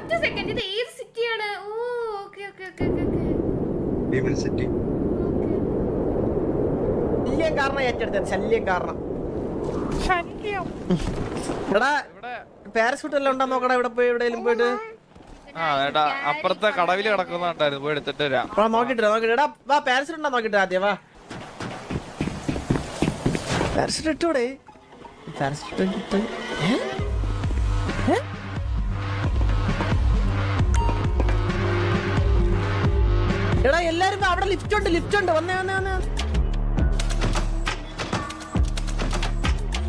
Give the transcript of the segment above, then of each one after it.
ഒറ്റ സെക്കൻഡ്, ഇത് ഏത് സിറ്റിയാണ്? Oh okay okay okay okay. Demon city. ശല്യം കാരണം ഏറ്റെടുത്തത്, ശല്യം കാരണം. എടാ പാരഷൂട്ട് എല്ലാം ഉണ്ടോ നോക്കടാ, ഇവിടെ പോയി എവിടെയെങ്കിലും പോയിട്ട്. അപ്പുറത്തെ കടവില് കിടക്കുന്നുണ്ടായിരുന്നു, പോയി എടുത്തിട്ട് വരാം. നോക്കിട്ട് എടാ വാ, പാരഷൂട്ട് ഉണ്ടോ നോക്കിട്ട് ആദ്യം വാ. പാരഷൂട്ട് ഇട്ടൂടെ? പാരഷൂട്ട് ഇട്ട് എടാ എല്ലാരും അവിടെ ലിഫ്റ്റ് ഉണ്ട് വന്നേ.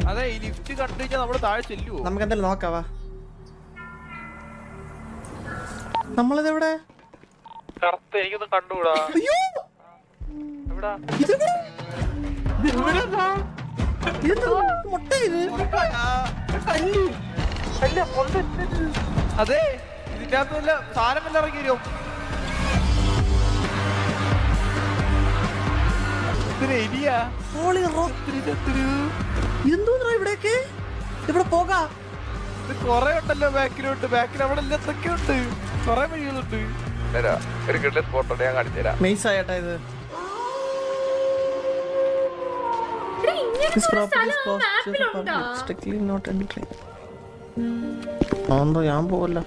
അതെ, ഈ ലിഫ്റ്റ് കണ്ടു കഴിഞ്ഞാൽ നമ്മള് താഴെ ചെല്ലുവോ? നമുക്ക് എന്തായാലും നോക്കാവാ. നമ്മളിതെവിടെ? കറുത്ത് എനിക്കൊന്നും കണ്ടുകൂടാ. അതെ, ഇതിന്റെ അകത്തല്ല സാധനം വല്ല ഇറങ്ങി വരും. ഇതെന്തോന്നാ ഇവിടെയൊക്കെ? ഇവിടെ പോകാം. കൊറേ ഉണ്ടല്ലോ ബാക്കിലോട്ട്. ബാക്കിൽ അവിടെ എന്തൊക്കെ ഉണ്ട്, കൊറേ വഴികളുണ്ട്. ഒരു കിട്ടുന്ന സ്പോട്ട് ഞാൻ കാണിച്ചു തരാം. മെയ്സ് ആയിട്ടാ ഇത്. ഞാൻ പോവല്ലോ.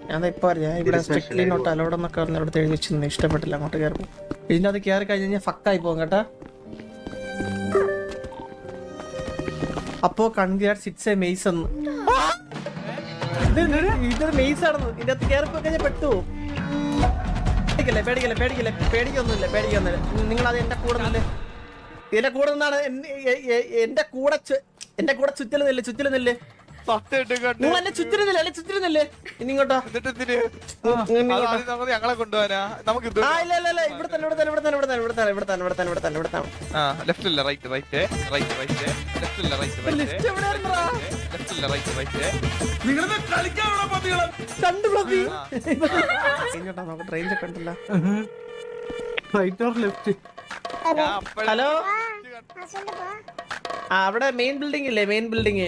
ഞാൻ ഇപ്പൊ ഇവിടെ സ്ട്രിക്ട്ലി നോട്ട് അലൗഡ് എന്നൊക്കെ പറഞ്ഞ ഇവിടെ എഴുതി വെച്ചിരുന്നു. ഇഷ്ടപ്പെട്ടില്ല, അങ്ങോട്ട് കയറും. ഇതിന്റെ അത് കയറി കഴിഞ്ഞ് കഴിഞ്ഞാൽ ഫക്കായി പോകും കേട്ടാ. അപ്പോ കൺഗ്രാറ്റ്സ്, ഇറ്റ്സ് എ മെയ്സ് എന്ന്. ഇതൊരു മെയ്സ് ആണെന്ന്. ഇതിന്റെ അകത്ത് കയറിപ്പോ കഴിഞ്ഞാൽ പെട്ടു. പേടിക്കൊന്നുമില്ല. നിങ്ങൾ അത് എന്റെ കൂടെ നില്ലേ, ഇതിന്റെ കൂടെ നിന്നാണ് എന്റെ കൂടെ ചുറ്റലുന്നില്ലേ. നിങ്ങൾ എന്നെ ചുറ്റിരുന്നില്ലേ ഇനിങ്ങോട്ടോ. ഞങ്ങളെ കൊണ്ടുപോകാനാ? നമുക്ക് ഇവിടെ തന്നെ. ലെഫ്റ്റ് അല്ല right, right right right left അല്ല റൈറ്റ് റൈറ്റ് ലെഫ്റ്റ് അല്ല റൈറ്റ് റൈറ്റ്. നിങ്ങളെ കളിക്കാനുള്ള പതികളെ കണ്ടു നമുക്ക് ട്രെയിൻ ഒക്കെ ഉണ്ടല്ലോ. Right or left? ഹലോ, അവിടെ മെയിൻ ബിൽഡിംഗ് ഇല്ലേ? Main building.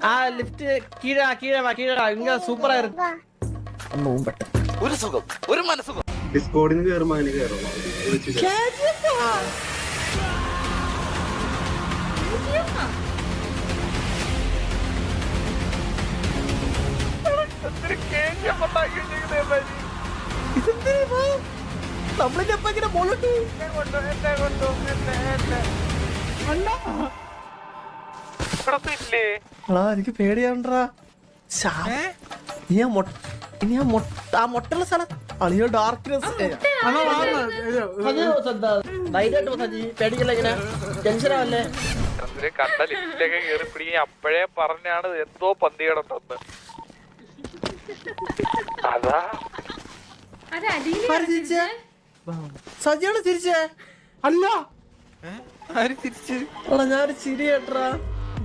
ആ ലിഫ്റ്റ് കീഴാ ഇങ്ങ സൂപ്പർ ആയിരുന്നു. ഒരു സുഖം, ഒരു മനസുഖം. ഡിസ്കോഡിന് കയറുമ്പോ അങ്ങനെ കയറും. നമ്മളിപ്പോ ഇങ്ങനെ മോളോട്ട് എനിക്ക് പേടിയാണ്ടാ. ഇനി ആ മൊട്ടുള്ള സ്ഥലം അളിയോ ഡാർക്ക്നെസ്. പേടിക്കല്ല, ഇങ്ങനെ ടെൻഷനാവല്ലേ. കണ്ട ലിഫ്റ്റിലൊക്കെ കയറി പിടിങ്ങി അപ്പോഴേ പറഞ്ഞാണ് എന്തോ പന്തികടണ്ടെന്ന്. അതാ സജിയാണ് തിരിച്ചേ. അല്ല, ആര് തിരിച്ച്? ഞാനൊരു ചിരി കേട്ടാ.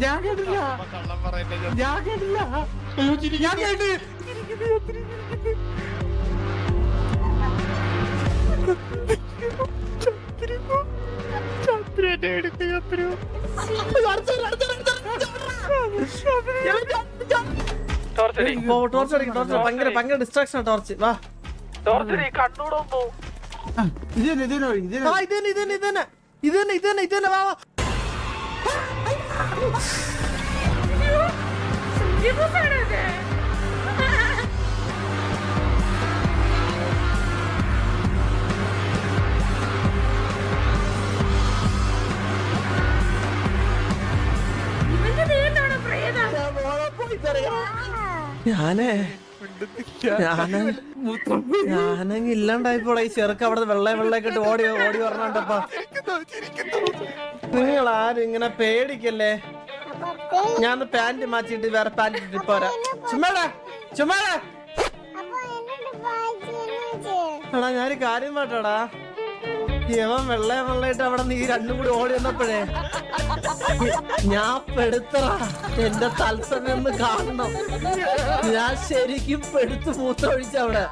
ഞാൻ കേട്ടില്ല. ഭയങ്കര ഡിസ്ട്രാക്ഷൻ ടോർച്ച്. വാ, ഇതന്നെ വാ. ഞാനങ്ങ് ഇല്ലാണ്ടായിപ്പോളെ. ഈ ചെറുക്ക് അവിടെ വെള്ളയൊക്കെ ഇട്ട് ഓടി പറഞ്ഞോണ്ടപ്പാ. നിങ്ങൾ ആരും ഇങ്ങനെ പേടിക്കല്ലേ. ഞാൻ പാന്റ് മാറ്റിട്ട് വേറെ പാന്റ് ഇട്ടിട്ട് പോരാ. ചുമ്മാടാ എടാ, ഞാനൊരു കാര്യം പാട്ടാടാ. ഇവൻ വെള്ളയിട്ട് അവിടെ നീ രണ്ടും കൂടി ഓടി വന്നപ്പോഴേ ഞാൻ പെടുത്തറാ. എന്റെ തത്സമയം ഒന്ന് കാണണം. ഞാൻ ശരിക്കും പെടുത്ത് മൂത്രമൊഴിച്ചവിടെ.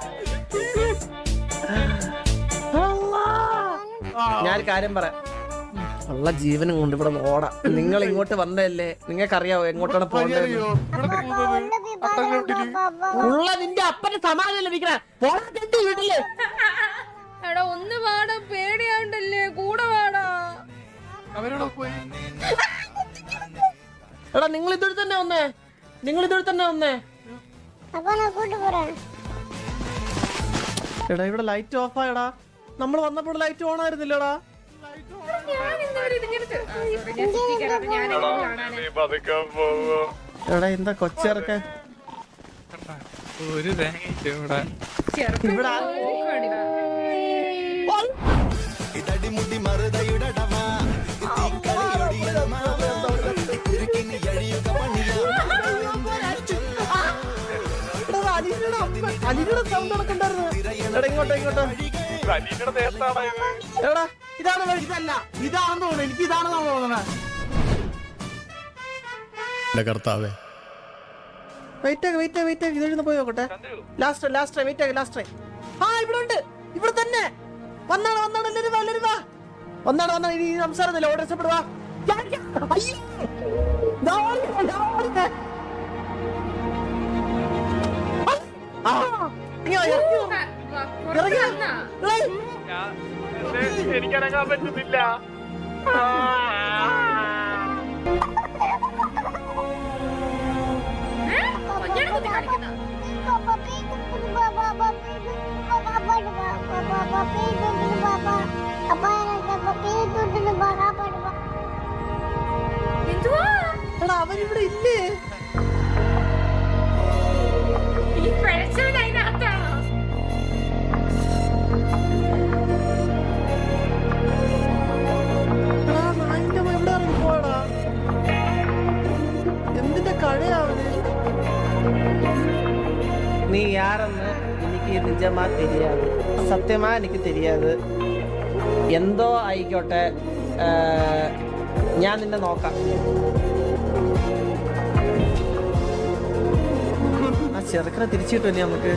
ഞാനൊരു കാര്യം പറയാം. ഉള്ള ജീവനും കൊണ്ട് ഇവിടെ ഓടാം. നിങ്ങൾ ഇങ്ങോട്ട് വന്നതല്ലേ, നിങ്ങൾക്കറിയാവോ എങ്ങോട്ടാണ് പോകേണ്ടത്? ഉള്ള നിന്റെ അപ്പന് സമാധാനം ലഭിക്കണ വീട്ടില്. എടാ ഒന്ന് വാടാ, പേടിയാണ്ടല്ലേ, കൂടെ വാടാ. അവരോട് പോയി. എടാ നിങ്ങൾ ഇതുവഴി തന്നെ വന്നേ, നിങ്ങൾ ഇതുവഴി തന്നെ വന്നേ. എടാ ഇവിടെ ലൈറ്റ് ഓഫ് ആയടാ. നമ്മൾ വന്നപ്പോൾ ലൈറ്റ് ഓൺ ആയിരുന്നില്ലടാ. ഞാൻ ഇന്നുവരെ ഇതിങ്ങനെ ഞാൻ സിറ്റി കയറാതെ ഞാൻ എങ്ങനെ കാണാനാ? എടാ എന്താ കൊച്ചിറക്കാൻ ഒരു തേങ്ങ ഇവിടെ. ചെറുപ്പം ഇവിടെ നോക്കുവാണിതാ. അലിയുടെ സൗണ്ട് നടക്കണ്ടായിരുന്നു. എടാ ഇങ്ങോട്ടോ ഇങ്ങോട്ടോ. അലീനയുടെ ദേഹത്താണോ ഇത്? എടാ ഇതാണ് വഴി. ഇതല്ല, ഇതാണെന്ന് തോന്നുന്നു. എനിക്ക് ഇതാണെന്നാണ് തോന്നുന്നത്. കർത്താവേ, വെയിറ്റ് ഇതൊന്ന് പോയി നോക്കട്ടെ. Last wait. ആ ഇവിടെ ഉണ്ട്, ഇവിടെ തന്നെ. വന്നാണ് എല്ലാവരും വാ. വന്നാണ് ഇനി സംസാരത്തില്ല. ഓർഡർ ഇഷ്ടപ്പെടുവാ. പുറത്ത് വന്നാ? എനിക്കനങ്ങാൻ പറ്റുന്നില്ല. കൊഞ്ഞാണ് കുത്തി കാണിക്കുന്ന. എന്തുവാ എടാ അവനിവിടെ ഇല്ലേ? ഈ പിഴച്ചവൻ അതിനകത്താണോ? എടാ നായിന്റെ മോൻ എവിടെ ഇറങ്ങി പോയടാ? എന്തിന്റെ കഴയാവന്? നീ യാരെന്ന് എനിക്ക് നിജമാ தெரியாது, സത്യമാ എനിക്ക് தெரியாது. എന്തോ ആയിക്കോട്ടെ, ഞാൻ നിന്നെ നോക്കാം. ആ ചെറുക്കനെ തിരിച്ചിട്ടില്ലേ നമുക്ക്?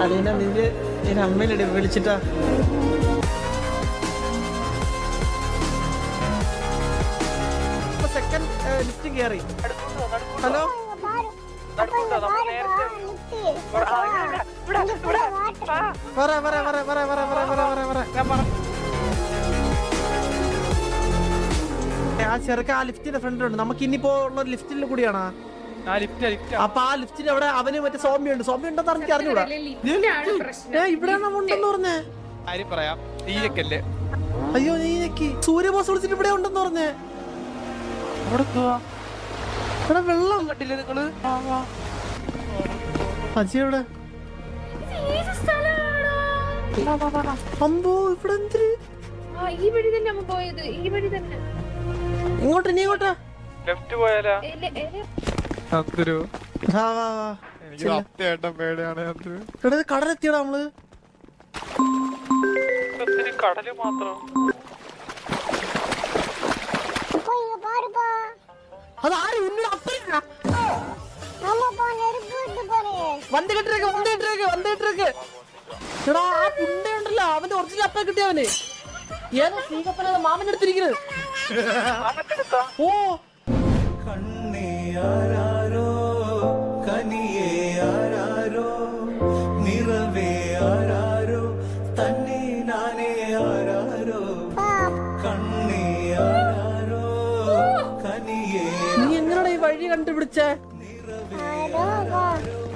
അതിനെ നിന്റെ അമ്മേനെ വിളിച്ചിട്ടാ. സെക്കൻഡ് ലിസ്റ്റ് കയറി. ഹലോ ആ ചെറുക്ക ആ ലിഫ്റ്റിന്റെ ഫ്രണ്ടിലുണ്ട്. നമുക്ക് ഇനിയിപ്പോ ഉള്ള ലിഫ്റ്റിൽ കൂടിയാണോ? അപ്പൊ ആ ലിഫ്റ്റിന് അവിടെ അവന് മറ്റേ സോമ്യ ഉണ്ടെന്ന് എനിക്ക് അറിഞ്ഞൂടാ. ലിഫ്റ്റാണ് പ്രശ്നം. ഇവിടെയാണ് ഉണ്ടെന്ന് പറഞ്ഞേ. കാര്യം പറയാം, നീയൊക്കെയല്ലേ അയ്യോ നീക്ക് സൂര്യബോസ് വിളിച്ചിട്ട് ഇവിടെ ഉണ്ടെന്ന് പറഞ്ഞേ. അവിടെ ഇവിടെ വെള്ളം കണ്ടില്ലേ നിങ്ങള്? അജി എവിടെ? ഇത് ഏത് സ്ഥലമാണോ? അമ്പോ ഇവിടെ എന്തിന്? ആ ഈ വഴി തന്നെ അമ്മ പോയത്, ഈ വഴി തന്നെ. ഇങ്ങോട്ട് നീ ഇങ്ങോട്ടാ. ലെഫ്റ്റ് പോയാലാ? അതൊരു വാ എനിക്ക് സത്യമായിട്ടും പേടിയാണ്. ഇവിടെ കടലെത്തിയടാ നമ്മള്. കടല് മാത്രം. അതാര് വണ്ടി കെട്ടിരേക്ക്. എടാ ആ പുണ്ടയുണ്ടല്ലോ, അവന്റെ ഒറിജിനൽ അപ്പ കിട്ടിയവന്. ഏതോ സ്ത്രീകപ്പന മാമൻ എടുത്തിരിക്കുന്നത്. ഓ കണ്ണേ ആരാരോ, കനിയേ ആരാരോ, നിറവേ ആരാരോ, തന്നെ നാനേ ആരാരോ, കണ്ണേ ആരാരോ, കനിയേ. നീ എങ്ങനെയാ ഈ വഴി കണ്ടുപിടിച്ചേ?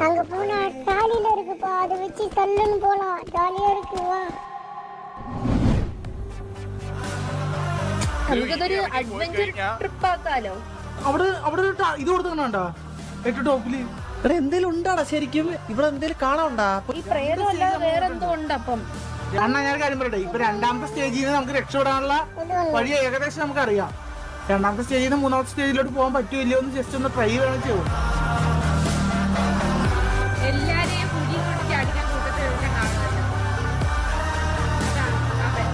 அங்க போனா டாலில இருக்குப்பா, அதை வச்சு தள்ளுன்னு போலாம், ஜாலியா இருக்கு. வா നമുക്കതൊരു അഡ്വഞ്ചർ ട്രിപ്പ് ആക്കാലോ. അവിടെ ഇത് കൊടുക്കണോ ഏറ്റവും ടോപ്പില്? എടാ എന്തേലും ഉണ്ടാടാ ശരിക്കും? ഇവിടെ എന്തേലും കാണാണ്ടാ? ഈ പ്രേതം അല്ലാതെ വേറെ എന്തോ ഉണ്ട്. അപ്പം അണ്ണാ ഞാൻ കാര്യം പറയട്ടെ, ഇപ്പൊ രണ്ടാമത്തെ സ്റ്റേജിൽ നിന്ന് നമുക്ക് രക്ഷപ്പെടാനുള്ള വഴി ഏകദേശം നമുക്കറിയാം. രണ്ടാമത്തെ സ്റ്റേജിൽ നിന്ന് മൂന്നാമത്തെ സ്റ്റേജിലോട്ട് പോകാൻ പറ്റൂല്ലോ എന്ന് ജസ്റ്റ് ഒന്ന് ട്രൈ വേണം ചെയ്യും. എല്ലാരെയും പുലി കൊണ്ട് ചാടിക്കാൻ കൂട്ടത്തിൽ കാണുന്നത്. അതെ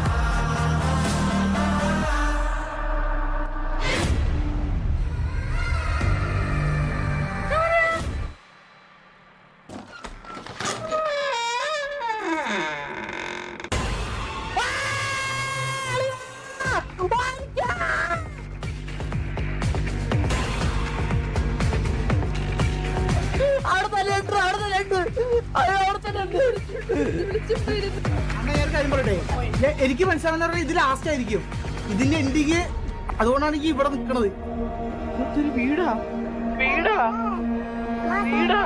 അങ്ങനെ ഞാൻ ഒരു കാര്യം പറയട്ടെ, എനിക്ക് മനസ്സിലാവുന്ന പറഞ്ഞാൽ ഇത് ലാസ്റ്റ് ആയിരിക്കും ഇതിന്റെ എൻഡിങ്. അതുകൊണ്ടാണ് എനിക്ക് ഇവിടെ നിൽക്കണത്. ഇതൊരു വീടാ വീടാ വീടാ.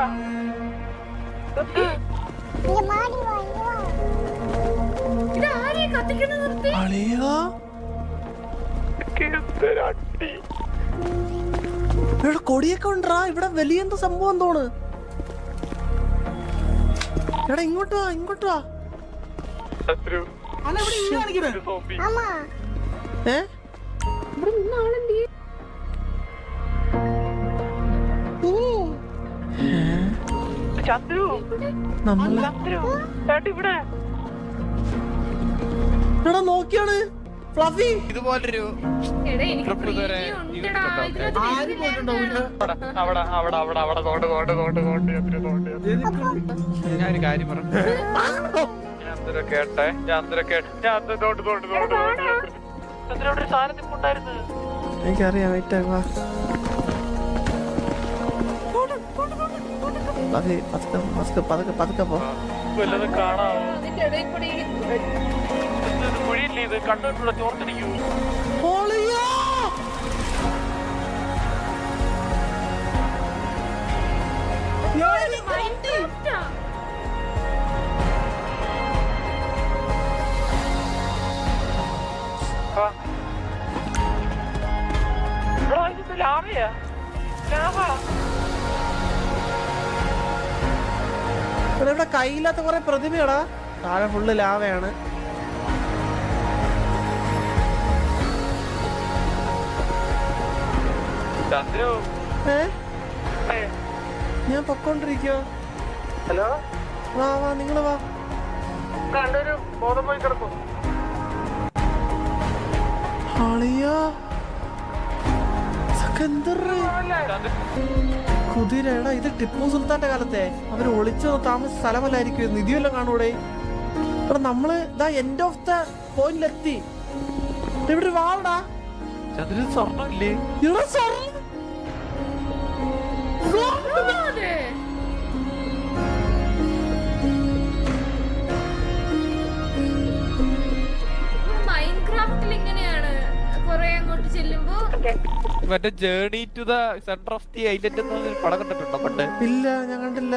இங்க மாடி வா இங்க வா ഇത് ആരെയും കത്തിക്കുന്നത് നിർത്തി. അളിയാ ഇവിടെ കൊടിയൊക്കെ ഉണ്ടാ. ഇവിടെ വലിയ എന്തോ സംഭവം തോണ്. എടാ ഇങ്ങോട്ട് വാ ഇങ്ങോട്ട് വാ. അല്ല ഇവിടെ ഈ കാണിക്കണേ. ஆமா ഏ ഇവിടെ നിന്ന ആളെന്തേ? എടാ നോക്കിയാണ് ഫ്ലഫി. ഇതുപോലൊരു എടാ എനിക്ക് ട്രിപ്പ് ഇതുവരെ ഉണ്ടെടാ. ഇതിനകത്ത് ആര് പോയിട്ടുണ്ടാവില്ല. അവിടെ അവിടെ അവിടെ അവിടെ ഞാനൊരു കാര്യം പറഞ്ഞു. ഞാൻ അന്നേരം കേട്ടെ, ഞാൻ അന്നേരം ഒരു സാധനത്തിൽ ഉണ്ടായിരുന്നു. എനിക്കറിയാം. വെയിറ്റ് വാ ഫ്ലഫി, പതുക്കെ പതുക്കെ പോ. വല്ലതും കാണാവോ? അതിന്റെ ഇടയിൽ കൂടി കുഴിയില്ലേ ഇത്? കണ്ണൂരിലൂടെ ചോർത്തിരിക്കൂ. മൈൻക്രാഫ്റ്റാ. ലാവയാ ലാവ. ഇവിടെ കയ്യില്ലാത്ത കുറെ പ്രതിമയാടാ. താഴെ ഫുള്ള് ലാവയാണ്. ചന്ദ്രു ഏ ഞാൻ പൊക്കോണ്ടിരിക്കോ. ഹലോ, വാ വാ നിങ്ങള് വാ. കണ്ടൊരു ബോധം പോയി കിടക്കും. അളിയാ കുതിരടാ. ഇത് ടിപ്പു സുൽത്താന്റെ കാലത്തെ അവര് ഒളിച്ചു താമസ സ്ഥലമല്ലായിരിക്കും. നിധിയല്ലോ കാണൂടെ. ഇവിടെ നമ്മള് ഇതാ എൻഡ് ഓഫ് ദ പോയിന്റിലെത്തി. ഇവിടെ വാടാ. ചന്ദ്രു സ്വർണ്ണമില്ലേ? ഇവിടെ സ്വർണ്ണം. അതെ. മൈൻക്രാഫ്റ്റിൽ ഇങ്ങനെയാണ്. കൊറേ അങ്ങോട്ട് ചെല്ലുമ്പോ മറ്റേ journey to the centre of the island എന്നൊരു പടം കണ്ടിട്ടുണ്ടോ പണ്ട്? ഇല്ല ഞാൻ കണ്ടില്ല.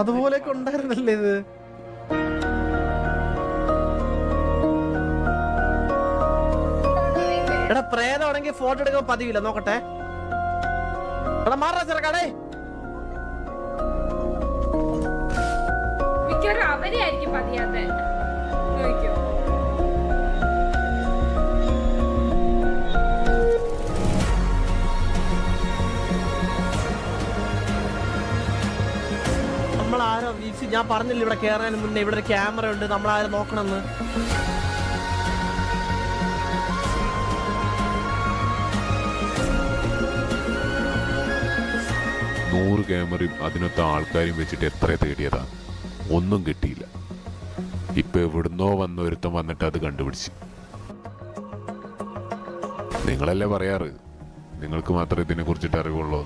അതുപോലെയൊക്കെ ഉണ്ടായിരുന്നല്ലേ ഇത്. എടാ പ്രേതമാണെങ്കിൽ ഫോട്ടോ എടുക്കാൻ പതിവില്ല. നോക്കട്ടെ. എടാ മാറാ ചെറുക്കാടേ. മിക്കവാറും അവരെയായിരിക്കും പതിയാത്ത. നോക്കിയോ നമ്മളാരോ വീശി. ഞാൻ പറഞ്ഞില്ല ഇവിടെ കേറാൻ മുന്നേ ഇവിടെ ഒരു ക്യാമറ ഉണ്ട്. നമ്മളാരും നോക്കണമെന്ന്. നൂറ് ക്യാമറയും അതിനൊത്ത ആൾക്കാരും വെച്ചിട്ട് എത്ര തേടിയതാ, ഒന്നും കിട്ടിയില്ല. ഇപ്പൊ എവിടുന്നോ വന്ന ഒരുത്തം വന്നിട്ട് അത് കണ്ടുപിടിച്ച്. നിങ്ങളല്ലേ പറയാറ് നിങ്ങൾക്ക് മാത്രമേ ഇതിനെ കുറിച്ചിട്ട് അറിവുള്ളൂ.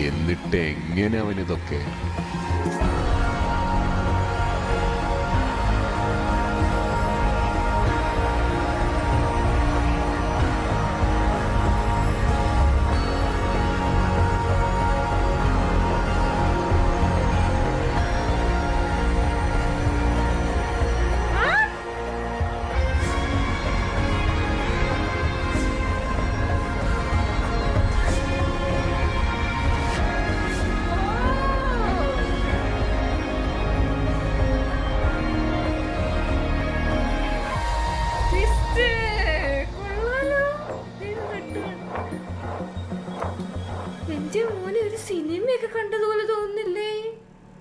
എന്നിട്ട് എങ്ങനെ അവനിതൊക്കെ